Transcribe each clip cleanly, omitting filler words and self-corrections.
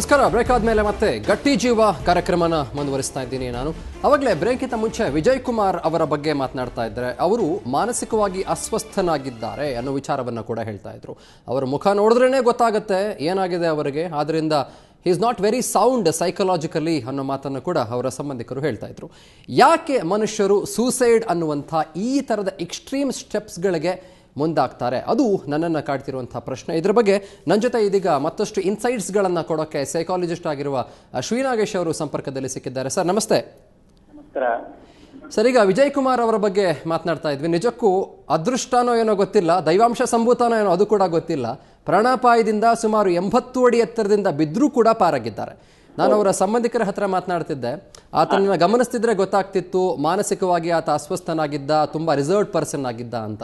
ನಮಸ್ಕಾರ. ಬ್ರೇಕ್ ಆದ್ಮೇಲೆ ಮತ್ತೆ ಗಟ್ಟಿ ಜೀವ ಕಾರ್ಯಕ್ರಮನ ಮುಂದುವರಿಸ್ತಾ ಇದ್ದೀನಿ ನಾನು. ಅವಾಗಲೇ ಬ್ರೇಕ್ಗಿಂತ ಮುಂಚೆ ವಿಜಯ್ ಕುಮಾರ್ ಅವರ ಬಗ್ಗೆ ಮಾತನಾಡ್ತಾ ಇದ್ದಾರೆ. ಅವರು ಮಾನಸಿಕವಾಗಿ ಅಸ್ವಸ್ಥನಾಗಿದ್ದಾರೆ ಅನ್ನೋ ವಿಚಾರವನ್ನು ಕೂಡ ಹೇಳ್ತಾ ಇದ್ರು. ಅವರ ಮುಖ ನೋಡಿದ್ರೇ ಗೊತ್ತಾಗುತ್ತೆ ಏನಾಗಿದೆ ಅವರಿಗೆ. ಆದ್ರಿಂದ he is not very sound psychologically ಅನ್ನೋ ಮಾತನ್ನು ಕೂಡ ಅವರ ಸಂಬಂಧಿಕರು ಹೇಳ್ತಾ ಇದ್ರು. ಯಾಕೆ ಮನುಷ್ಯರು ಸೂಸೈಡ್ ಅನ್ನುವಂಥ ಈ ಥರದ ಎಕ್ಸ್ಟ್ರೀಮ್ ಸ್ಟೆಪ್ಸ್ಗಳಿಗೆ ಮುಂದಾಗ್ತಾರೆ, ಅದು ನನ್ನನ್ನು ಕಾಡ್ತಿರುವಂಥ ಪ್ರಶ್ನೆ. ಇದ್ರ ಬಗ್ಗೆ ನನ್ನ ಜೊತೆ ಇದೀಗ ಮತ್ತಷ್ಟು ಇನ್ಸೈಟ್ಸ್ಗಳನ್ನು ಕೊಡೋಕ್ಕೆ ಸೈಕಾಲಜಿಸ್ಟ್ ಆಗಿರುವ ಶ್ರೀನಾಗೇಶ್ ಅವರು ಸಂಪರ್ಕದಲ್ಲಿ ಸಿಕ್ಕಿದ್ದಾರೆ. ಸರ್ ನಮಸ್ತೆ. ನಮಸ್ಕಾರ ಸರ್, ಈಗ ವಿಜಯ್ ಕುಮಾರ್ ಅವರ ಬಗ್ಗೆ ಮಾತನಾಡ್ತಾ ಇದ್ವಿ. ನಿಜಕ್ಕೂ ಅದೃಷ್ಟನೋ ಏನೋ ಗೊತ್ತಿಲ್ಲ, ದೈವಾಂಶ ಸಂಭೂತನೋ ಏನೋ ಅದು ಕೂಡ ಗೊತ್ತಿಲ್ಲ, ಪ್ರಾಣಾಪಾಯದಿಂದ ಸುಮಾರು 80 ಅಡಿ ಎತ್ತರದಿಂದ ಬಿದ್ದರೂ ಕೂಡ ಪಾರಾಗಿದ್ದಾರೆ. ನಾನು ಅವರ ಸಂಬಂಧಿಕರ ಹತ್ರ ಮಾತನಾಡ್ತಿದ್ದೆ. ಆತನ ಗಮನಿಸ್ತಿದ್ರೆ ಗೊತ್ತಾಗ್ತಿತ್ತು ಮಾನಸಿಕವಾಗಿ ಆತ ಅಸ್ವಸ್ಥನಾಗಿದ್ದ, ತುಂಬ ರಿಸರ್ವ್ಡ್ ಪರ್ಸನ್ ಆಗಿದ್ದ ಅಂತ.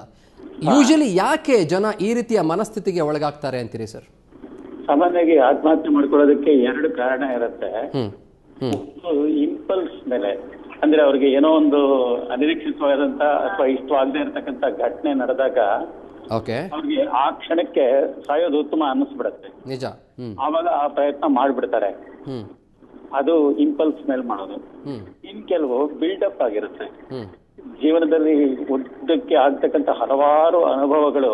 ಯೂಶಲಿ ಯಾಕೆ ಜನ ಈ ರೀತಿಯ ಮನಸ್ಥಿತಿಗೆ ಒಳಗಾಗ್ತಾರೆ ಅಂತೀರಿ ಸರ್? ಸಾಮಾನ್ಯವಾಗಿ ಆತ್ಮಹತ್ಯೆ ಮಾಡ್ಕೊಳ್ಳೋದಕ್ಕೆ 2 ಕಾರಣ ಇರುತ್ತೆ. ಇಂಪಲ್ಸ್ ಮೇಲೆ, ಅಂದ್ರೆ ಅವ್ರಿಗೆ ಏನೋ ಒಂದು ಅನಿರೀಕ್ಷಿತವಾದಂತ ಅಥವಾ ಇಷ್ಟವಾಗದೆ ಇರತಕ್ಕಂತ ಘಟನೆ ನಡೆದಾಗ ಅವ್ರಿಗೆ ಆ ಕ್ಷಣಕ್ಕೆ ಸಾಯೋದು ಉತ್ತಮ ಅನ್ನಿಸ್ಬಿಡತ್ತೆ. ನಿಜ. ಆವಾಗ ಆ ಪ್ರಯತ್ನ ಮಾಡ್ಬಿಡ್ತಾರೆ. ಅದು ಇಂಪಲ್ಸ್ ಮೇಲೆ ಮಾಡೋದು. ಇನ್ ಕೆಲವು ಬಿಲ್ಡಪ್ ಆಗಿರುತ್ತೆ. ಜೀವನದಲ್ಲಿ ಉದ್ದಕ್ಕೆ ಆಗ್ತಕ್ಕಂಥ ಹಲವಾರು ಅನುಭವಗಳು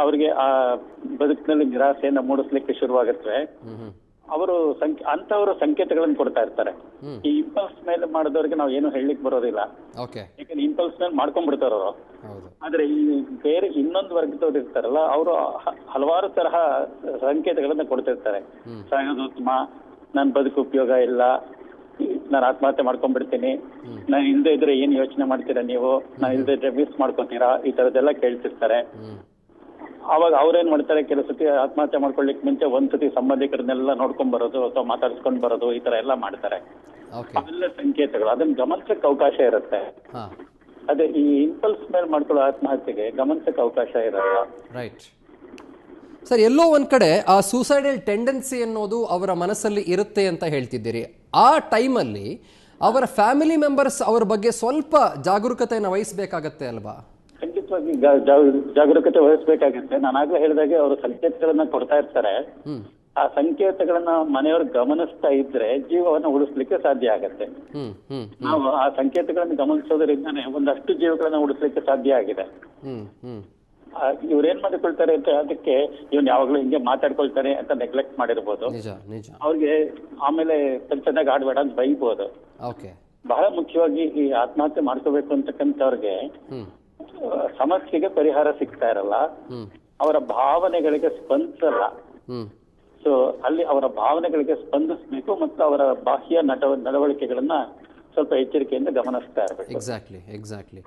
ಅವರಿಗೆ ಆ ಬದುಕಿನಲ್ಲಿ ನಿರಾಸೆಯನ್ನ ಮೂಡಿಸ್ಲಿಕ್ಕೆ ಶುರುವಾಗುತ್ತೆ. ಅವರು ಅಂತವರು ಸಂಕೇತಗಳನ್ನು ಕೊಡ್ತಾ ಇರ್ತಾರೆ. ಈ ಇಂಪಲ್ಸ್ ಮೇಲೆ ಮಾಡಿದವ್ರಿಗೆ ನಾವು ಏನು ಹೇಳಲಿಕ್ಕೆ ಬರೋದಿಲ್ಲ, ಯಾಕಂದ್ರೆ ಇಂಪಲ್ಸ್ ಮೇಲೆ ಮಾಡ್ಕೊಂಡ್ಬಿಡ್ತಾರ ಅವರು. ಆದ್ರೆ ಈ ಬೇರೆ ಇನ್ನೊಂದು ವರ್ಗದವ್ರು ಇರ್ತಾರಲ್ಲ, ಅವರು ಹಲವಾರು ತರಹ ಸಂಕೇತಗಳನ್ನ ಕೊಡ್ತಿರ್ತಾರೆ. ಸಾಯೋದು ಉತ್ತಮ, ನನ್ ಬದುಕು ಉಪಯೋಗ ಇಲ್ಲ, ನಾನು ಆತ್ಮಹತ್ಯೆ ಮಾಡ್ಕೊಂಡ್ಬಿಡ್ತೀನಿ, ನಾನು ಇಲ್ದೇ ಇದ್ರೆ ಏನ್ ಯೋಚನೆ ಮಾಡ್ತೀರಾ ನೀವು, ನಾನು ಇಲ್ದೇ ಇದ್ರೆ ಮಿಸ್ ಮಾಡ್ಕೊತೀರಾ, ಈ ತರದೆಲ್ಲ ಕೇಳ್ತಿರ್ತಾರೆ. ಅವಾಗ ಅವ್ರೇನ್ ಮಾಡ್ತಾರೆ, ಕೆಲವು ಸತಿ ಆತ್ಮಹತ್ಯೆ ಮಾಡ್ಕೊಳ್ಲಿಕ್ಕೆ ಮುಂಚೆ ಒಂದ್ಸತಿ ಸಂಬಂಧಿಕರನ್ನೆಲ್ಲ ನೋಡ್ಕೊಂಡ್ ಬರೋದು ಅಥವಾ ಮಾತಾಡ್ಸ್ಕೊಂಡ್ ಬರೋದು, ಈ ತರ ಎಲ್ಲ ಮಾಡ್ತಾರೆ. ಅವೆಲ್ಲ ಸಂಕೇತಗಳು, ಅದನ್ನ ಗಮನಿಸಕ್ಕೆ ಅವಕಾಶ ಇರುತ್ತೆ. ಅದೇ ಈ ಇಂಪಲ್ಸ್ ಮೇಲೆ ಮಾಡ್ಕೊಳ್ಳೋ ಆತ್ಮಹತ್ಯೆಗೆ ಗಮನಿಸಕ್ಕೆ ಅವಕಾಶ ಇರಲ್ಲ. ರೈಟ್ ಸರ್, ಎಲ್ಲೋ ಒಂದ್ ಕಡೆ ಆ ಸೂಸೈಡಲ್ ಟೆಂಡೆನ್ಸಿ ಅನ್ನೋದು ಅವರ ಮನಸ್ಸಲ್ಲಿ ಇರುತ್ತೆ ಅಂತ ಹೇಳ್ತಿದ್ದೀರಿ. ಆ ಟೈಮಲ್ಲಿ ಅವರ ಫ್ಯಾಮಿಲಿ ಮೆಂಬರ್ಸ್ ಅವರ ಬಗ್ಗೆ ಸ್ವಲ್ಪ ಜಾಗರೂಕತೆಯನ್ನು ವಹಿಸಬೇಕಾಗತ್ತೆ ಅಲ್ವಾ? ಖಂಡಿತವಾಗಿ ಜಾಗರೂಕತೆ ವಹಿಸಬೇಕಾಗತ್ತೆ. ನಾನಾಗ್ಲೇ ಹೇಳಿದಾಗೆ ಅವರು ಸಂಕೇತಗಳನ್ನ ಕೊಡ್ತಾ ಇರ್ತಾರೆ. ಆ ಸಂಕೇತಗಳನ್ನ ಮನೆಯವರು ಗಮನಿಸ್ತಾ ಇದ್ರೆ ಜೀವವನ್ನ ಉಳಿಸ್ಲಿಕ್ಕೆ ಸಾಧ್ಯ ಆಗತ್ತೆ. ನಾವು ಆ ಸಂಕೇತಗಳನ್ನ ಗಮನಿಸೋದ್ರಿಂದಾನೇ ಒಂದಷ್ಟು ಜೀವಗಳನ್ನ ಉಳಿಸ್ಲಿಕ್ಕೆ ಸಾಧ್ಯ ಆಗಿದೆ. ಇವ್ರೇನ್ ಮಾಡಿಕೊಳ್ತಾರೆ ಅಂತ, ಅದಕ್ಕೆ ಇವನ್ ಯಾವಾಗ್ಲೂ ಹಿಂಗೆ ಮಾತಾಡ್ಕೊಳ್ತಾರೆ ಅಂತ ನೆಗ್ಲೆಕ್ಟ್ ಮಾಡಿರ್ಬೋದು. ಅವ್ರಿಗೆ ಆಮೇಲೆ ಚೆನ್ನಾಗಿ ಆಡ್ಬೇಡ ಅಂತ ಬೈಬೋದು. ಬಹಳ ಮುಖ್ಯವಾಗಿ ಈ ಆತ್ಮಹತ್ಯೆ ಮಾಡ್ಕೋಬೇಕು ಅಂತಕ್ಕಂಥವ್ರಿಗೆ ಸಮಸ್ಯೆಗೆ ಪರಿಹಾರ ಸಿಗ್ತಾ ಇರಲ್ಲ, ಅವರ ಭಾವನೆಗಳಿಗೆ ಸ್ಪಂದಿಸಲ್ಲ. ಸೊ ಅಲ್ಲಿ ಅವರ ಭಾವನೆಗಳಿಗೆ ಸ್ಪಂದಿಸ್ಬೇಕು ಮತ್ತು ಅವರ ಬಾಹ್ಯ ನಡವಳಿಕೆಗಳನ್ನ ಸ್ವಲ್ಪ ಎಚ್ಚರಿಕೆಯಿಂದ ಗಮನಿಸ್ತಾ ಇರಬೇಕು. ಎಕ್ಸಾಕ್ಟ್ಲಿ.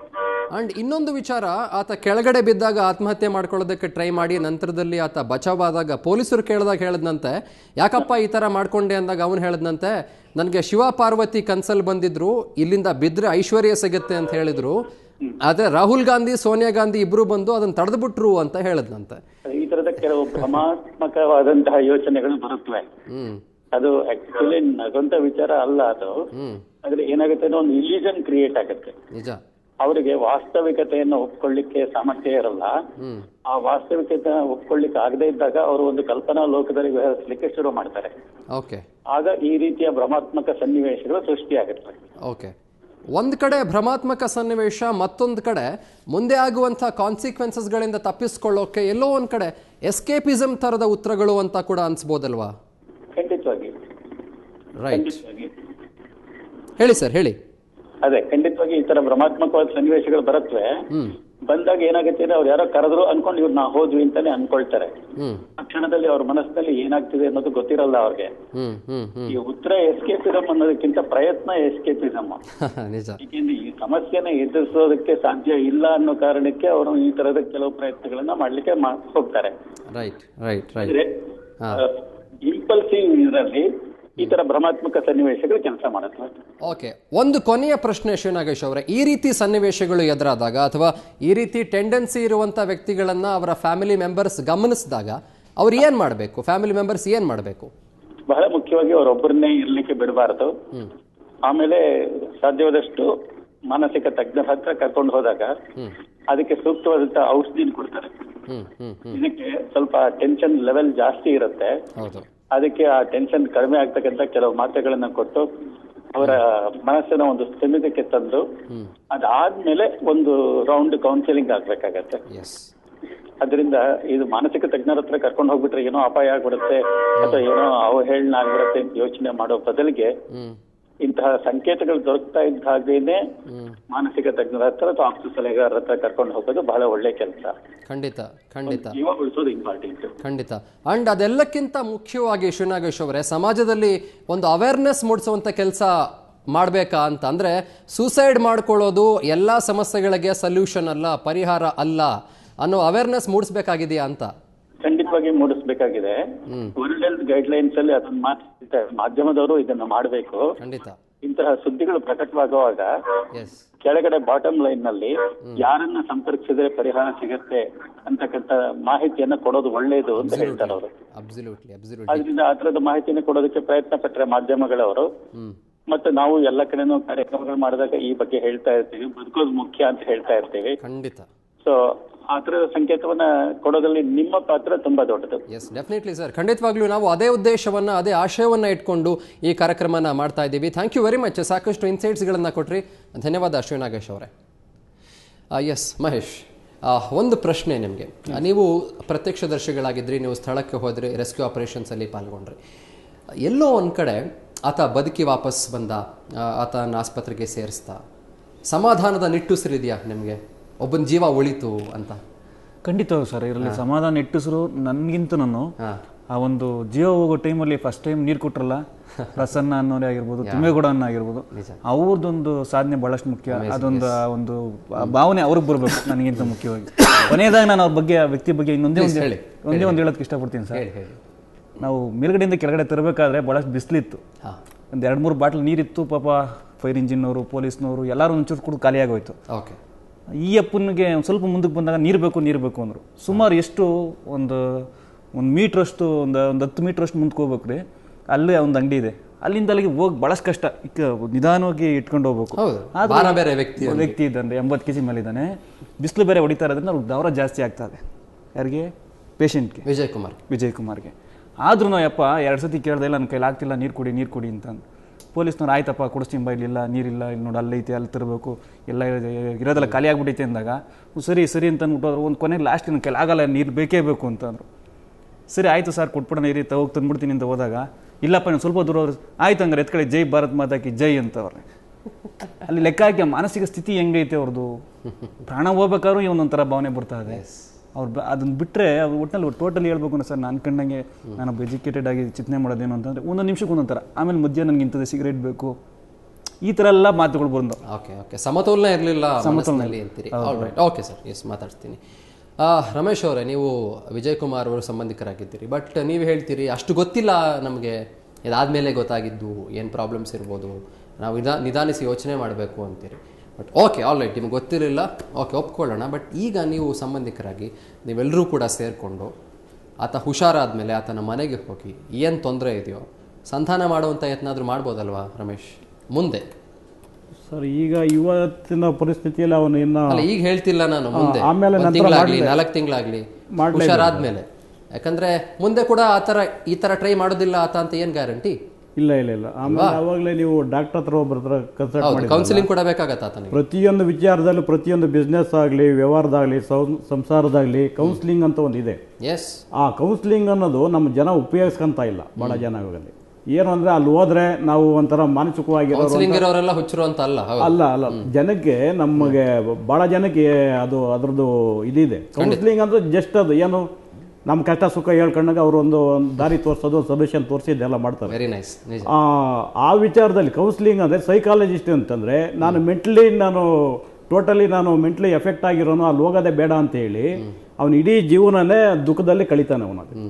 ಅಂಡ್ ಇನ್ನೊಂದು ವಿಚಾರ, ಆತ ಕೆಳಗಡೆ ಬಿದ್ದಾಗ ಆತ್ಮಹತ್ಯೆ ಮಾಡ್ಕೊಳ್ಳೋದಕ್ಕೆ ಟ್ರೈ ಮಾಡಿ ನಂತರದಲ್ಲಿ ಆತ ಬಚಾವಾದಾಗ ಪೊಲೀಸರು ಕೇಳಿದಾಗ ಹೇಳದ್ನಂತೆ, ಯಾಕಪ್ಪ ಈ ತರ ಮಾಡ್ಕೊಂಡೆ ಅಂದಾಗ ಅವನು ಹೇಳದ್ನಂತೆ, ನನಗೆ ಶಿವ ಪಾರ್ವತಿ ಕನ್ಸಲ್ ಬಂದಿದ್ರು, ಇಲ್ಲಿಂದ ಬಿದ್ರೆ ಐಶ್ವರ್ಯ ಸಿಗುತ್ತೆ ಅಂತ ಹೇಳಿದ್ರು, ಆದ್ರೆ ರಾಹುಲ್ ಗಾಂಧಿ ಸೋನಿಯಾ ಗಾಂಧಿ ಇಬ್ರು ಬಂದು ಅದನ್ನ ತಡೆದ್ಬಿಟ್ರು ಅಂತ ಹೇಳದ್ನಂತೆ. ಈ ತರದ ಕೆಲವು ಭ್ರಮಾತ್ಮಕವಾದಂತಹ ಯೋಚನೆಗಳು ಬರುತ್ತವೆ. ಅದು ಆಕ್ಚುಲಿ ನಗುವಂತ ವಿಚಾರ ಅಲ್ಲ ಅದು. ಆದ್ರೆ ಏನಾಗುತ್ತೆ, ಒಂದು ಇಲ್ಯೂಷನ್ ಕ್ರಿಯೇಟ್ ಆಗುತ್ತೆ. ಅವರಿಗೆ ವಾಸ್ತವಿಕತೆಯನ್ನು ಒಪ್ಕೊಳ್ಳಿಕ್ಕೆ ಸಾಮರ್ಥ್ಯ ಇರಲ್ಲ. ಆ ವಾಸ್ತವಿಕತೆ ಒಪ್ಕೊಳ್ಳಿಕ್ಕೆ ಆಗದೆ ಇದ್ದಾಗ ಅವರು ಒಂದು ಕಲ್ಪನಾ ಲೋಕದಲ್ಲಿ ವ್ಯವಹರಿಸಲಿಕ್ಕೆ ಶುರು ಮಾಡ್ತಾರೆ. ಆಗ ಈ ರೀತಿಯ ಭ್ರಮಾತ್ಮಕ ಸನ್ನಿವೇಶಗಳು ಸೃಷ್ಟಿಯಾಗುತ್ತೆ. ಒಂದ್ ಕಡೆ ಭ್ರಮಾತ್ಮಕ ಸನ್ನಿವೇಶ, ಮತ್ತೊಂದು ಕಡೆ ಮುಂದೆ ಆಗುವಂತಹ ಕಾನ್ಸಿಕ್ವೆನ್ಸಸ್ಗಳಿಂದ ತಪ್ಪಿಸ್ಕೊಳ್ಳೋಕೆ ಎಲ್ಲೋ ಒಂದ್ ಕಡೆ ಎಸ್ಕೇಪಿಸಮ್ ತರದ ಉತ್ತರಗಳು ಅಂತ ಕೂಡ ಅನ್ಸ್ಬೋದಲ್ವಾ? ಖಂಡಿತವಾಗಿ. ರೈಟ್, ಹೇಳಿ ಸರ್, ಹೇಳಿ. ಅದೇ ಖಂಡಿತವಾಗಿ ಈ ತರ ಭ್ರಮಾತ್ಮಕವಾದ ಸನ್ನಿವೇಶಗಳು ಬರುತ್ತವೆ. ಬಂದಾಗ ಏನಾಗುತ್ತೆ, ಅವ್ರು ಯಾರೋ ಕರೆದ್ರು ಅನ್ಕೊಂಡು ಇವ್ರು ನಾ ಹೋದ್ವಿ ಅಂತಾನೆ ಅನ್ಕೊಳ್ತಾರೆ. ಆ ಕ್ಷಣದಲ್ಲಿ ಅವ್ರ ಮನಸ್ಸಿನಲ್ಲಿ ಏನಾಗ್ತಿದೆ ಅನ್ನೋದು ಗೊತ್ತಿರಲ್ಲ ಅವ್ರಿಗೆ. ಈ ಉತ್ತರ ಎಸ್ಕೇಪಿಸಮ್ ಅನ್ನೋದಕ್ಕಿಂತ ಪ್ರಯತ್ನ ಎಸ್ಕೇಪಿಸಮ್. ಯಾಕೆಂದ್ರೆ ಈ ಸಮಸ್ಯೆನ ಎದುರಿಸೋದಕ್ಕೆ ಸಾಧ್ಯ ಇಲ್ಲ ಅನ್ನೋ ಕಾರಣಕ್ಕೆ ಅವರು ಈ ತರದ ಕೆಲವು ಪ್ರಯತ್ನಗಳನ್ನ ಮಾಡ್ಲಿಕ್ಕೆ ಹೋಗ್ತಾರೆ. ಇಂಪಲ್ಸಿವ್ ಇದರಲ್ಲಿ ಈ ತರ ಭ್ರಮಾತ್ಮಕ ಸನ್ನಿವೇಶಗಳು ಕೆಲಸ ಮಾಡುತ್ತೆ. ಒಂದು ಕೊನೆಯ ಪ್ರಶ್ನೆ ಶ್ರೀನಾಗೇಶ್ ಅವರೇ, ಈ ರೀತಿ ಸನ್ನಿವೇಶಗಳು ಎದುರಾದಾಗ ಅಥವಾ ಈ ರೀತಿ ಟೆಂಡೆನ್ಸಿ ಇರುವಂತ ವ್ಯಕ್ತಿಗಳನ್ನ ಅವರ ಫ್ಯಾಮಿಲಿ ಮೆಂಬರ್ಸ್ ಗಮನಿಸಿದಾಗ ಅವ್ರು ಏನ್ ಮಾಡಬೇಕು? ಫ್ಯಾಮಿಲಿ ಮೆಂಬರ್ಸ್ ಏನ್ ಮಾಡಬೇಕು? ಬಹಳ ಮುಖ್ಯವಾಗಿ ಅವರೊಬ್ಬರನ್ನೇ ಇರ್ಲಿಕ್ಕೆ ಬಿಡಬಾರದು. ಆಮೇಲೆ ಸಾಧ್ಯವಾದಷ್ಟು ಮಾನಸಿಕ ತಜ್ಞರ ಹತ್ರ ಕರ್ಕೊಂಡು ಹೋದಾಗ ಅದಕ್ಕೆ ಸೂಕ್ತವಾದಂತಹ ಔಷಧಿ ಕೊಡ್ತಾರೆ. ಇದಕ್ಕೆ ಸ್ವಲ್ಪ ಟೆನ್ಷನ್ ಲೆವೆಲ್ ಜಾಸ್ತಿ ಇರುತ್ತೆ. ಅದಕ್ಕೆ ಆ ಟೆನ್ಷನ್ ಕಡಿಮೆ ಆಗ್ತಕ್ಕಂಥ ಕೆಲವು ಮಾತ್ರೆಗಳನ್ನ ಕೊಟ್ಟು ಅವರ ಮನಸ್ಸಿನ ಒಂದು ಸ್ಥಿಮಿತಕ್ಕೆ ತಂದು ಅದಾದ್ಮೇಲೆ ಒಂದು ರೌಂಡ್ ಕೌನ್ಸಿಲಿಂಗ್ ಆಗ್ಬೇಕಾಗತ್ತೆ. ಅದರಿಂದ ಇದು ಮಾನಸಿಕ ತಜ್ಞರ ಹತ್ರ ಕರ್ಕೊಂಡು ಹೋಗ್ಬಿಟ್ರೆ ಏನೋ ಅಪಾಯ ಆಗ್ಬಿಡುತ್ತೆ ಅಥವಾ ಏನೋ ಅವಹೇಳನ ಆಗ್ಬಿಡುತ್ತೆ ಅಂತ ಯೋಚನೆ ಮಾಡೋ ಬದಲಿಗೆ ಇಂತಹ ಸಂಕೇತಗಳು ದೊರಕ್ತಾ ಇದ್ದ ಹಾಗೇನೆ ಮಾನಸಿಕ ತಜ್ಞರ ಹತ್ರ ಅಥವಾ ಆಪ್ತ ಸಲಹೆಗಾರರ ಹತ್ರ ಕರ್ಕೊಂಡು ಹೋಗೋದು ಬಹಳ ಒಳ್ಳೆ ಕೆಲಸ. ಖಂಡಿತ ಖಂಡಿತ ಜೀವ ಉಳಿಸೋದು ಇಂಪಾರ್ಟೆಂಟ್. ಖಂಡಿತ. ಅಂಡ್ ಅದೆಲ್ಲಕ್ಕಿಂತ ಮುಖ್ಯವಾಗಿ ಶಿವನಾಗೇಶ್ ಅವರೇ, ಸಮಾಜದಲ್ಲಿ ಒಂದು ಅವೇರ್ನೆಸ್ ಮೂಡಿಸುವಂತ ಕೆಲಸ ಮಾಡಬೇಕಾ ಅಂತ ಅಂದ್ರೆ, ಸೂಸೈಡ್ ಮಾಡ್ಕೊಳ್ಳೋದು ಎಲ್ಲಾ ಸಮಸ್ಯೆಗಳಿಗೆ ಸೊಲ್ಯೂಷನ್ ಅಲ್ಲ, ಪರಿಹಾರ ಅಲ್ಲ ಅನ್ನೋ ಅವೇರ್ನೆಸ್ ಮೂಡಿಸಬೇಕಾಗಿದೆಯಾ ಅಂತ? ಖಂಡಿತವಾಗಿ ಮೂಡಿಸಬೇಕಾಗಿದೆ. ವರ್ಲ್ಡ್ ಹೆಲ್ತ್ ಗೈಡ್ ಲೈನ್ಸ್ ಅಲ್ಲಿ ಅದನ್ನ ಮಾಧ್ಯಮದವರು ಇದನ್ನ ಮಾಡಬೇಕು. ಖಂಡಿತ. ಇಂತಹ ಸುದ್ದಿಗಳು ಪ್ರಕಟವಾಗುವಾಗ ಕೆಳಗಡೆ ಬಾಟಮ್ ಲೈನ್ ನಲ್ಲಿ ಯಾರನ್ನ ಸಂಪರ್ಕಿಸಿದ್ರೆ ಪರಿಹಾರ ಸಿಗುತ್ತೆ ಅಂತಕ್ಕಂಥ ಮಾಹಿತಿಯನ್ನ ಕೊಡೋದು ಒಳ್ಳೇದು ಅಂತ ಹೇಳ್ತಾರೆ ಅವರು. ಅದರಿಂದ ಆ ತರದ ಮಾಹಿತಿಯನ್ನು ಕೊಡೋದಕ್ಕೆ ಪ್ರಯತ್ನ ಪಟ್ಟರೆ ಮಾಧ್ಯಮಗಳವರು, ಮತ್ತೆ ನಾವು ಎಲ್ಲ ಕಡೆನೂ ಕಾರ್ಯಕ್ರಮಗಳು ಮಾಡಿದಾಗ ಈ ಬಗ್ಗೆ ಹೇಳ್ತಾ ಇರ್ತೀವಿ, ಬದುಕೋದು ಮುಖ್ಯ ಅಂತ ಹೇಳ್ತಾ ಇರ್ತೀವಿ. ಖಂಡಿತ. ಸೊ ಆ ತರದ ಸಂಕೇತವನ್ನ ಕೊಡೋದ್ರಲ್ಲಿ ನಿಮ್ಮ ಪಾತ್ರ ತುಂಬಾ ದೊಡ್ಡದು. Yes, definitely sir. ಖಂಡಿತವಾಗ್ಲೂ ನಾವು ಅದೇ ಉದ್ದೇಶವನ್ನ, ಅದೇ ಆಶಯವನ್ನ ಇಟ್ಕೊಂಡು ಈ ಕಾರ್ಯಕ್ರಮನ ಮಾಡ್ತಾ ಇದ್ದೀವಿ. Thank you very much. ಸಾಕಷ್ಟು ಇನ್ಸೈಟ್ಸ್ಗಳನ್ನ ಕೊಟ್ರಿ, ಧನ್ಯವಾದ ಶಿವನಾಗೇಶ್ ಅವರೇ. ಎಸ್ ಮಹೇಶ್, ಒಂದು ಪ್ರಶ್ನೆ ನಿಮಗೆ. ನೀವು ಪ್ರತ್ಯಕ್ಷದರ್ಶಿಗಳಾಗಿದ್ರಿ, ನೀವು ಸ್ಥಳಕ್ಕೆ ಹೋದ್ರಿ, ರೆಸ್ಕ್ಯೂ ಆಪರೇಷನ್ಸಲ್ಲಿ ಪಾಲ್ಗೊಂಡ್ರಿ. ಎಲ್ಲೋ ಒಂದು ಕಡೆ ಆತ ಬದುಕಿ ವಾಪಸ್ ಬಂದ, ಆತನ ಆಸ್ಪತ್ರೆಗೆ ಸೇರಿಸ್ತಾ, ಸಮಾಧಾನದ ನಿಟ್ಟುಸಿರಿದೆಯಾ ನಿಮಗೆ? ಒಬ್ಬನ ಜೀವ ಉಳಿತು ಅಂತ. ಖಂಡಿತವಾಗಿ ಸರ್, ಇದರಲ್ಲಿ ಸಮಾಧಾನ ನಿಟ್ಟುಸಿರು ನನಗಿಂತ ನಾನು ಆ ಒಂದು ಜೀವ ಹೋಗೋ ಟೈಮಲ್ಲಿ ಫಸ್ಟ್ ಟೈಮ್ ನೀರು ಕೊಟ್ರಲ್ಲ, ಪ್ರಸನ್ನ ಅನ್ನೋರೇ ಆಗಿರ್ಬೋದು, ತಿಮ್ಮೇಗೌಡ ಅನ್ನ ಆಗಿರ್ಬೋದು, ಅವ್ರದ್ದೊಂದು ಸಾಧನೆ ಬಹಳಷ್ಟು ಮುಖ್ಯ. ಅದೊಂದು ಒಂದು ಭಾವನೆ ಅವ್ರಿಗೆ ಬರಬೇಕು ನನಗಿಂತ ಮುಖ್ಯವಾಗಿ. ಕೊನೆಯದಾಗ ನಾನು ಅವ್ರ ಬಗ್ಗೆ, ವ್ಯಕ್ತಿ ಬಗ್ಗೆ ಇನ್ನೊಂದೇ ಒಂದು ಹೇಳೋದಕ್ಕೆ ಇಷ್ಟಪಡ್ತೀನಿ ಸರ್. ನಾವು ಮೇಲ್ಗಡೆಯಿಂದ ಕೆಳಗಡೆ ತರಬೇಕಾದ್ರೆ ಭಾಳಷ್ಟು ಬಿಸಿಲಿತ್ತು, ಒಂದು 2-3 ಬಾಟ್ಲ್ ನೀರಿತ್ತು. ಪಾಪ ಫೈರ್ ಇಂಜಿನ್ನವರು, ಪೊಲೀಸ್ನವರು ಎಲ್ಲರೂ ಒಂಚೂರು ಕುಡಿದು ಖಾಲಿಯಾಗೋಯ್ತು. ಈ ಅಪ್ಪನಿಗೆ ಒಂದು ಸ್ವಲ್ಪ ಮುಂದಕ್ಕೆ ಬಂದಾಗ ನೀರು ಬೇಕು ಅಂದರು. ಸುಮಾರು ಎಷ್ಟು ಒಂದು ಮೀಟ್ರಷ್ಟು, ಒಂದು 10 ಮೀಟ್ರಷ್ಟು ಮುಂದಕ್ಕೆ ಹೋಗ್ಬೇಕು ರೀ. ಅಲ್ಲೇ ಒಂದು ಅಂಗಡಿ ಇದೆ, ಅಲ್ಲಿಂದ ಅಲ್ಲಿಗೆ ಹೋಗಿ ಭಾಳಷ್ಟು ಕಷ್ಟ. ನಿಧಾನವಾಗಿ ಇಟ್ಕೊಂಡು ಹೋಗ್ಬೇಕು. ವ್ಯಕ್ತಿ ಇದ್ದಾನೆ, 80 kg ಮೇಲೆ ಇದ್ದಾನೆ. ಬಿಸಿಲು ಬೇರೆ ಹೊಡಿತಾ ಇರೋದ್ರಿಂದ ಅವ್ರಿಗೆ ದವರ ಜಾಸ್ತಿ ಆಗ್ತದೆ. ಯಾರಿಗೆ? ಪೇಷಂಟ್ಗೆ, ವಿಜಯ್ ಕುಮಾರ್ಗೆ. ಆದ್ರೂ ಯಪ್ಪ 2 ಸತಿ ಕೇಳ್ದೆ, ಇಲ್ಲ ನನ್ನ ಕೈಲಿ ಆಗ್ತಿಲ್ಲ, ನೀರು ಕೊಡಿ ಅಂತ. ಪೊಲೀಸ್ನವ್ರು ಆಯ್ತಪ್ಪ ಕೊಡಿಸ್ತೀನಿ ಬಾ, ಇಲ್ಲಿಲ್ಲ ನೀರಿಲ್ಲ, ಇಲ್ಲಿ ನೋಡಿ ಅಲ್ಲೈತೆ, ಅಲ್ಲಿ ತರಬೇಕು, ಎಲ್ಲ ಇರೋದೆಲ್ಲ ಖಾಲಿ ಆಗ್ಬಿಟ್ಟೈತೆ ಅಂದಾಗ ಸರಿ ಅಂತ ಅಂದ್ಬಿಟ್ಟು ಒಂದು ಕೊನೆಗೆ ಲಾಸ್ಟ್ ನನ್ನ ಕೈಲಿ ಆಗಲ್ಲ, ನೀರು ಬೇಕೇ ಬೇಕು ಅಂತಂದರು. ಸರಿ ಆಯಿತು ಸರ್, ಕೊಟ್ಬಿಡೋಣ ಇರಿ, ಹೋಗಿ ತಂದ್ಬಿಡ್ತೀನಿ ಅಂತ ಹೋದಾಗ, ಇಲ್ಲಪ್ಪ ನಾನು ಸ್ವಲ್ಪ ದೂರ ಹೋದ್ರೆ ಆಯ್ತು ಹಂಗಾರೆ ಎತ್ಕಡೆ ಜೈ ಭಾರತ್ ಮಾತಾಕಿ ಜೈ ಅಂತವ್ರೆ. ಅಲ್ಲಿ ಲೆಕ್ಕ ಹಾಕಿ ಮಾನಸಿಕ ಸ್ಥಿತಿ ಹೆಂಗೈತೆ ಅವ್ರದ್ದು. ಪ್ರಾಣ ಹೋಗ್ಬೇಕಾದ್ರೂ ಒಂದೊಂಥರ ಭಾವನೆ ಬರ್ತಾ ಇದೆ. ಅವ್ರು ಅದನ್ನು ಬಿಟ್ಟರೆ ಅವ್ರು ಒಟ್ಟಿನಲ್ಲಿ ಟೋಟಲಿ ಹೇಳ್ಬೇಕು ಸರ್, ನಾನು ಕಂಡಂಗೆ ನಾನೊಬ್ಬ ಎಜುಕೇಟೆಡ್ ಆಗಿ ಚಿಂತನೆ ಮಾಡೋದೇನು ಅಂತಂದರೆ ಒಂದೊಂದು ನಿಮಿಷಕ್ಕೆ ಒಂದೊಂಥರ. ಆಮೇಲೆ ಮಧ್ಯ ನನಗೆ ಇಂಥದ್ದು ಸಿಗರೇಟ್ ಬೇಕು, ಈ ಥರ ಎಲ್ಲ ಮಾತುಗಳು ಬಂದು. ಓಕೆ, ಸಮತೋಲನ ಇರಲಿಲ್ಲ ಸಮತೋಲನಲ್ಲಿ ಅಂತೀರಿ. ಓಕೆ ಸರ್, ಎಸ್ ಮಾತಾಡ್ತೀನಿ. ರಮೇಶ್ ಅವರೇ, ನೀವು ವಿಜಯ್ ಕುಮಾರ್ ಅವರು ಸಂಬಂಧಿಕರಾಗಿದ್ದೀರಿ, ಬಟ್ ನೀವು ಹೇಳ್ತೀರಿ ಅಷ್ಟು ಗೊತ್ತಿಲ್ಲ ನಮಗೆ, ಇದಾದಮೇಲೆ ಗೊತ್ತಾಗಿದ್ದು ಏನು ಪ್ರಾಬ್ಲಮ್ಸ್ ಇರ್ಬೋದು, ನಾವು ನಿಧಾನಿಸಿ ಯೋಚನೆ ಮಾಡಬೇಕು ಅಂತೀರಿ. ಬಟ್ ಓಕೆ, ಆಲ್ ರೈಟ್, ನಿಮ್ಗೆ ಗೊತ್ತಿರಲಿಲ್ಲ, ಓಕೆ ಒಪ್ಕೊಳ್ಳೋಣ. ಬಟ್ ಈಗ ನೀವು ಸಂಬಂಧಿಕರಾಗಿ ನೀವೆಲ್ಲರೂ ಕೂಡ ಸೇರಿಕೊಂಡು ಆತ ಹುಷಾರಾದಮೇಲೆ ಆತನ ಮನೆಗೆ ಹೋಗಿ ಏನು ತೊಂದರೆ ಇದೆಯೋ ಸಂಧಾನ ಮಾಡುವಂಥ ಯತ್ನಾದರೂ ಮಾಡ್ಬೋದಲ್ವಾ ರಮೇಶ್ ಮುಂದೆ? ಸರ್, ಈಗ ಇವತ್ತಿನ ಪರಿಸ್ಥಿತಿಯಲ್ಲಿ ಅವನು ಇನ್ನು ಈಗ ಹೇಳ್ತಿಲ್ಲ ನಾನು, ಮುಂದೆ 1 ತಿಂಗಳಾಗಲಿ 4 ತಿಂಗಳಾಗಲಿ ಹುಷಾರಾದ್ಮೇಲೆ. ಯಾಕಂದ್ರೆ ಮುಂದೆ ಕೂಡ ಈ ಥರ ಟ್ರೈ ಮಾಡೋದಿಲ್ಲ ಆತ ಅಂತ ಏನು ಗ್ಯಾರಂಟಿ? ಇಲ್ಲ. ಆಮೇಲೆ ಅವಾಗಲೇ ನೀವು ಡಾಕ್ಟರ್ ಹತ್ರ ಒಬ್ಬರ ಕನ್ಸಲ್ಟ್ ಮಾಡಿ ಕೌನ್ಸಿಲಿಂಗ್ ಕೊಡಬೇಕಾಗತ್ತ ಆತನಿಗೆ. ಪ್ರತಿಯೊಂದು ವಿಚಾರದಲ್ಲೂ, ಪ್ರತಿಯೊಂದು ಬಿಸ್ನೆಸ್ ಆಗಲಿ, ವ್ಯವಹಾರದಾಗಲಿ, ಸಂಸಾರದಾಗಲಿ ಕೌನ್ಸಿಲಿಂಗ್ ಅಂತ ಒಂದು ಇದೆ. ಆ ಕೌನ್ಸಿಲಿಂಗ್ ಅನ್ನೋದು ನಮ್ಮ ಜನ ಉಪಯೋಗಿಸ್ಕೊಂತ ಇಲ್ಲ. ಬಹಳ ಜನ ಇವಾಗಲ್ಲಿ ಏನು ಅಂದ್ರೆ, ಅಲ್ಲಿ ಹೋದ್ರೆ ನಾವು ಒಂಥರ ಮಾನಸಿಕವಾಗಿರೋರೆಲ್ಲ ಹುಚ್ಚರು ಅಂತ ಅಲ್ಲ ಜನಕ್ಕೆ, ನಮಗೆ ಬಹಳ ಜನಕ್ಕೆ ಅದರದ್ದು ಇದಿದೆ. ಕೌನ್ಸಿಲಿಂಗ್ ಅಂದ್ರೆ ಜಸ್ಟ್ ಅದು ಏನು ನಮ್ಮ ಕಷ್ಟ ಸುಖ ಹೇಳ್ಕೊಂಡಾಗ ಅವರು ಒಂದು ದಾರಿ ತೋರಿಸೋದು, ಸೊಲ್ಯೂಷನ್ ತೋರಿಸಿದ್ದೆಲ್ಲ ಮಾಡ್ತಾರೆ. Very nice. ಆ ವಿಚಾರದಲ್ಲಿ ಕೌನ್ಸಿಲಿಂಗ್ ಅಂದರೆ ಸೈಕಾಲಜಿಸ್ಟ್ ಅಂತಂದರೆ, ನಾನು ಟೋಟಲಿ ಮೆಂಟ್ಲಿ ಎಫೆಕ್ಟ್ ಆಗಿರೋನು ಅಲ್ಲಿ ಹೋಗೋದೇ ಬೇಡ ಅಂತ ಹೇಳಿ ಅವನು ಇಡೀ ಜೀವನನೇ ದುಃಖದಲ್ಲಿ ಕಳೀತಾನೆ. ಅವನಿಗೆ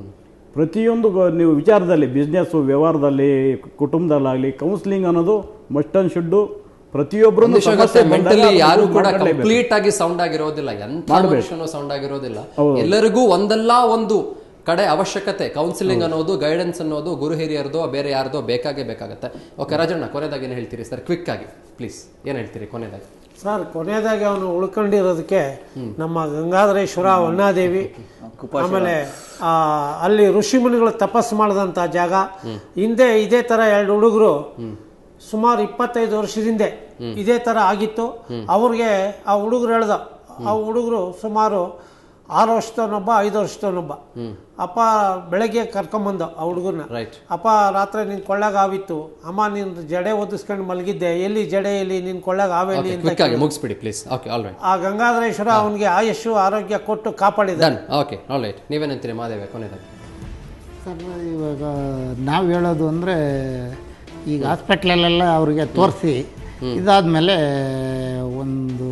ಪ್ರತಿಯೊಂದು ನೀವು ವಿಚಾರದಲ್ಲಿ, ಬಿಸ್ನೆಸ್ಸು, ವ್ಯವಹಾರದಲ್ಲಿ, ಕುಟುಂಬದಲ್ಲಾಗಲಿ ಕೌನ್ಸಿಲಿಂಗ್ ಅನ್ನೋದು ಮಸ್ಟ್ ಅಂಡ್ ಶುಡ್. ಪ್ರತಿಯೊಬ್ಬರು ಯಾರು ಕೂಡ ಕಂಪ್ಲೀಟ್ ಆಗಿ ಸೌಂಡ್ ಆಗಿರೋದಿಲ್ಲ, ಎಂಥ ಮನುಷ್ಯನೂ ಸೌಂಡ್ ಆಗಿರೋದಿಲ್ಲ. ಎಲ್ಲರಿಗೂ ಒಂದಲ್ಲ ಒಂದು ಕಡೆ ಅವಶ್ಯಕತೆ ಕೌನ್ಸಿಲಿಂಗ್ ಅನ್ನೋದು, ಗೈಡೆನ್ಸ್ ಅನ್ನೋದು ಗುರು ಹಿರಿಯರದೋ ಬೇರೆ ಯಾರ್ದೋ ಬೇಕಾಗತ್ತೆ. ಓಕೆ ರಾಜಣ್ಣ, ಕೊನೆದಾಗಿ ಏನು ಹೇಳ್ತೀರಿ ಸರ್? ಕ್ವಿಕ್ ಆಗಿ ಪ್ಲೀಸ್, ಏನು ಹೇಳ್ತೀರಿ ಕೊನೆದಾಗಿ? ಸರ್ ಕೊನೆಯದಾಗಿ ಅವನು ಉಳ್ಕೊಂಡಿರೋದಕ್ಕೆ ನಮ್ಮ ಗಂಗಾಧರೇಶ್ವರ ವನ್ನಾದೇವಿ ಆಮೇಲೆ ಅಲ್ಲಿ ಋಷಿಮುನಿಗಳು ತಪಸ್ಸು ಮಾಡಿದಂಥ ಜಾಗ. ಹಿಂದೆ ಇದೇ ಥರ 2 ಹುಡುಗರು ಸುಮಾರು 25 ವರ್ಷದಿಂದ ಇದೇ ಥರ ಆಗಿತ್ತು. ಅವ್ರಿಗೆ ಆ ಹುಡುಗರು ಹೇಳ್ದ, ಆ ಹುಡುಗರು ಸುಮಾರು 6 ವರ್ಷದವನೊಬ್ಬ 5 ವರ್ಷದವನೊಬ್ಬ. ಅಪ್ಪ ಬೆಳಗ್ಗೆ ಕರ್ಕೊಂಬಂದ ಆ ಹುಡುಗರನ್ನ. ಅಪ್ಪ ರಾತ್ರಿ ನಿನ್ ಕೊಳ್ಳಾಗ ಆವಿತ್ತು, ಅಮ್ಮ ನೀನ್ ಜಡೆ ಒದಿಸ್ಕೊಂಡು ಮಲಗಿದ್ದೆ, ಎಲ್ಲಿ ಜಡೆ ಎಲ್ಲಿ ನಿನ್ ಕೊಳ್ಳಾಗ ಆವೇಲಿ ಅಂತ ಮುಗಿಸ್ಬಿಡಿ ಪ್ಲೀಸ್. ಆ ಗಂಗಾಧರೇಶ್ವರ ಅವನಿಗೆ ಆಯುಷು ಆರೋಗ್ಯ ಕೊಟ್ಟು ಕಾಪಾಡಿದ. ನೀವೇನಂತೀರಿ ಮಾದೇವ ಕೊನೆಯದಾಗಿ? ಸರ್ ಇವಾಗ ನಾವು ಹೇಳೋದು ಅಂದರೆ ಈಗ ಹಾಸ್ಪಿಟ್ಲಲ್ಲೆಲ್ಲ ಅವ್ರಿಗೆ ತೋರಿಸಿ ಇದಾದಮೇಲೆ ಒಂದು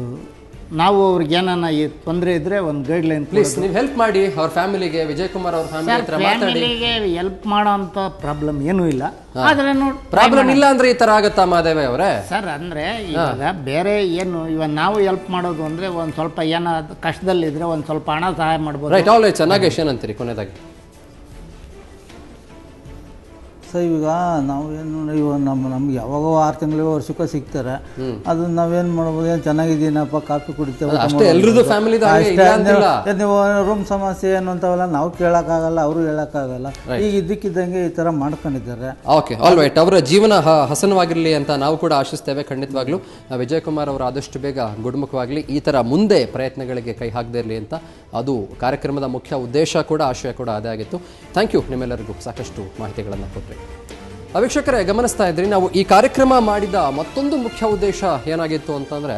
ನಾವು ಅವ್ರಿಗೆ ಏನಾನ ತೊಂದರೆ ಇದ್ರೆ ಒಂದು ಗೈಡ್ಲೈನ್ ಪ್ಲೀಸ್ ನೀವು ಹೆಲ್ಪ್ ಮಾಡಿ ಅವ್ರ ಫ್ಯಾಮಿಲಿಗೆ. ವಿಜಯ್ ಕುಮಾರ್ ಅವ್ರ ಫ್ಯಾಮಿಲಿಗೆ ಹೆಲ್ಪ್ ಮಾಡೋ ಅಂತ ಪ್ರಾಬ್ಲಮ್ ಏನೂ ಇಲ್ಲ. ಆದ್ರೆ ಪ್ರಾಬ್ಲಮ್ ಇಲ್ಲ ಅಂದ್ರೆ ಈ ತರ ಆಗತ್ತಾ ಮಾದೇವ ಅವರೇ? ಸರ್ ಅಂದ್ರೆ ಇವಾಗ ಬೇರೆ ಏನು ಇವಾಗ ನಾವು ಹೆಲ್ಪ್ ಮಾಡೋದು ಅಂದ್ರೆ ಒಂದ್ ಸ್ವಲ್ಪ ಏನೋ ಕಷ್ಟದಲ್ಲಿದ್ರೆ ಒಂದ್ ಸ್ವಲ್ಪ ಹಣ ಸಹಾಯ ಮಾಡ್ಬೋದು. Right, all right. ನಾಗೇಶ್ ಏನಂತೀರಿ ಕೊನೆಯದಾಗಿ? ಸರ್ ಈಗ ನಾವು ಏನು ಇವಾಗ ನಮ್ಗೆ ಯಾವಾಗೋ 6 ತಿಂಗಳಿಗೆ ವರ್ಷಕ್ಕೂ ಸಿಗ್ತಾರೆ. ಅದನ್ನ ನಾವೇನು ಮಾಡ್ಬೋದು, ಏನು ಚೆನ್ನಾಗಿದ್ದೀನಪ್ಪ ಕಾಫಿ ಕುಡಿತೇವೆ ನೀವು ರೂಮ್ ಸಮಸ್ಯೆ ಏನು ಅಂತವಲ್ಲ ನಾವು ಕೇಳೋಕ್ಕಾಗಲ್ಲ, ಅವರು ಹೇಳೋಕ್ಕಾಗಲ್ಲ. ಈಗ ಇದ್ದಕ್ಕಿದ್ದಂಗೆ ಈ ಥರ ಮಾಡ್ಕೊಂಡಿದ್ದಾರೆ. Okay, all right. ಅವರ ಜೀವನ ಹಸನವಾಗಿರಲಿ ಅಂತ ನಾವು ಕೂಡ ಆಶಿಸ್ತೇವೆ. ಖಂಡಿತವಾಗ್ಲೂ ವಿಜಯ್ ಕುಮಾರ್ ಅವರು ಆದಷ್ಟು ಬೇಗ ಗುಣಮುಖವಾಗಲಿ, ಈ ಥರ ಮುಂದೆ ಪ್ರಯತ್ನಗಳಿಗೆ ಕೈ ಹಾಕದೇ ಇರಲಿ ಅಂತ ಅದು ಕಾರ್ಯಕ್ರಮದ ಮುಖ್ಯ ಉದ್ದೇಶ ಕೂಡ, ಆಶಯ ಕೂಡ ಅದೇ ಆಗಿತ್ತು. ಥ್ಯಾಂಕ್ ಯು ನಿಮ್ಮೆಲ್ಲರಿಗೂ ಸಾಕಷ್ಟು ಮಾಹಿತಿಗಳನ್ನು ಕೊಟ್ಟರೆ. ವೀಕ್ಷಕರೇ, ಗಮನಿಸ್ತಾ ಇದ್ರಿ, ನಾವು ಈ ಕಾರ್ಯಕ್ರಮ ಮಾಡಿದ ಮತ್ತೊಂದು ಮುಖ್ಯ ಉದ್ದೇಶ ಏನಾಗಿತ್ತು ಅಂತಂದರೆ,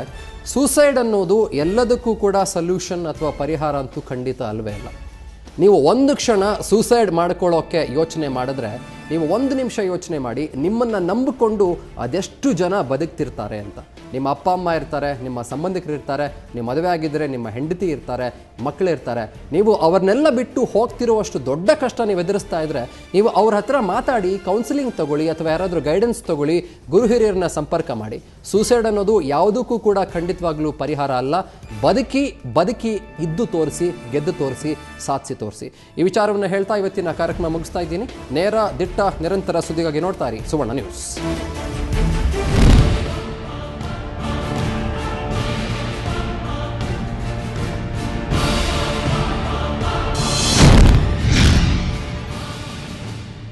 ಸೂಸೈಡ್ ಅನ್ನೋದು ಎಲ್ಲದಕ್ಕೂ ಕೂಡ ಸೊಲ್ಯೂಷನ್ ಅಥವಾ ಪರಿಹಾರ ಅಂತೂ ಖಂಡಿತ ಅಲ್ವೇ ಇಲ್ಲ. ನೀವು ಒಂದು ಕ್ಷಣ ಸೂಸೈಡ್ ಮಾಡ್ಕೊಳ್ಳೋಕ್ಕೆ ಯೋಚನೆ ಮಾಡಿದ್ರೆ, ನೀವು 1 ನಿಮಿಷ ಯೋಚನೆ ಮಾಡಿ, ನಿಮ್ಮನ್ನು ನಂಬಿಕೊಂಡು ಅದೆಷ್ಟು ಜನ ಬದುಕ್ತಿರ್ತಾರೆ ಅಂತ. ನಿಮ್ಮ ಅಪ್ಪ ಅಮ್ಮ ಇರ್ತಾರೆ, ನಿಮ್ಮ ಸಂಬಂಧಿಕರು ಇರ್ತಾರೆ, ನೀವು ಮದುವೆ ಆಗಿದ್ದರೆ ನಿಮ್ಮ ಹೆಂಡತಿ ಇರ್ತಾರೆ, ಮಕ್ಕಳಿರ್ತಾರೆ. ನೀವು ಅವ್ರನ್ನೆಲ್ಲ ಬಿಟ್ಟು ಹೋಗ್ತಿರುವಷ್ಟು ದೊಡ್ಡ ಕಷ್ಟ ನೀವು ಎದುರಿಸ್ತಾ ಇದ್ರೆ, ನೀವು ಅವ್ರ ಹತ್ರ ಮಾತಾಡಿ ಕೌನ್ಸಿಲಿಂಗ್ ತಗೊಳ್ಳಿ, ಅಥವಾ ಯಾರಾದರೂ ಗೈಡೆನ್ಸ್ ತಗೊಳ್ಳಿ, ಗುರು ಹಿರಿಯರನ್ನ ಸಂಪರ್ಕ ಮಾಡಿ. ಸೂಸೈಡ್ ಅನ್ನೋದು ಯಾವುದಕ್ಕೂ ಕೂಡ ಖಂಡಿತವಾಗ್ಲೂ ಪರಿಹಾರ ಅಲ್ಲ. ಬದುಕಿ ಇದ್ದು ತೋರಿಸಿ, ಗೆದ್ದು ತೋರಿಸಿ, ಸಾಧಿಸಿ ತೋರಿಸಿ. ಈ ವಿಚಾರವನ್ನು ಹೇಳ್ತಾ ಇವತ್ತಿನ ಕಾರ್ಯಕ್ರಮ ಮುಗಿಸ್ತಾ ಇದ್ದೀನಿ. ನೇರ, ದಿಟ್ಟ, ನಿರಂತರ ಸುದ್ದಿಗಾಗಿ ನೋಡ್ತಾ ಇರಿ ಸುವರ್ಣ ನ್ಯೂಸ್.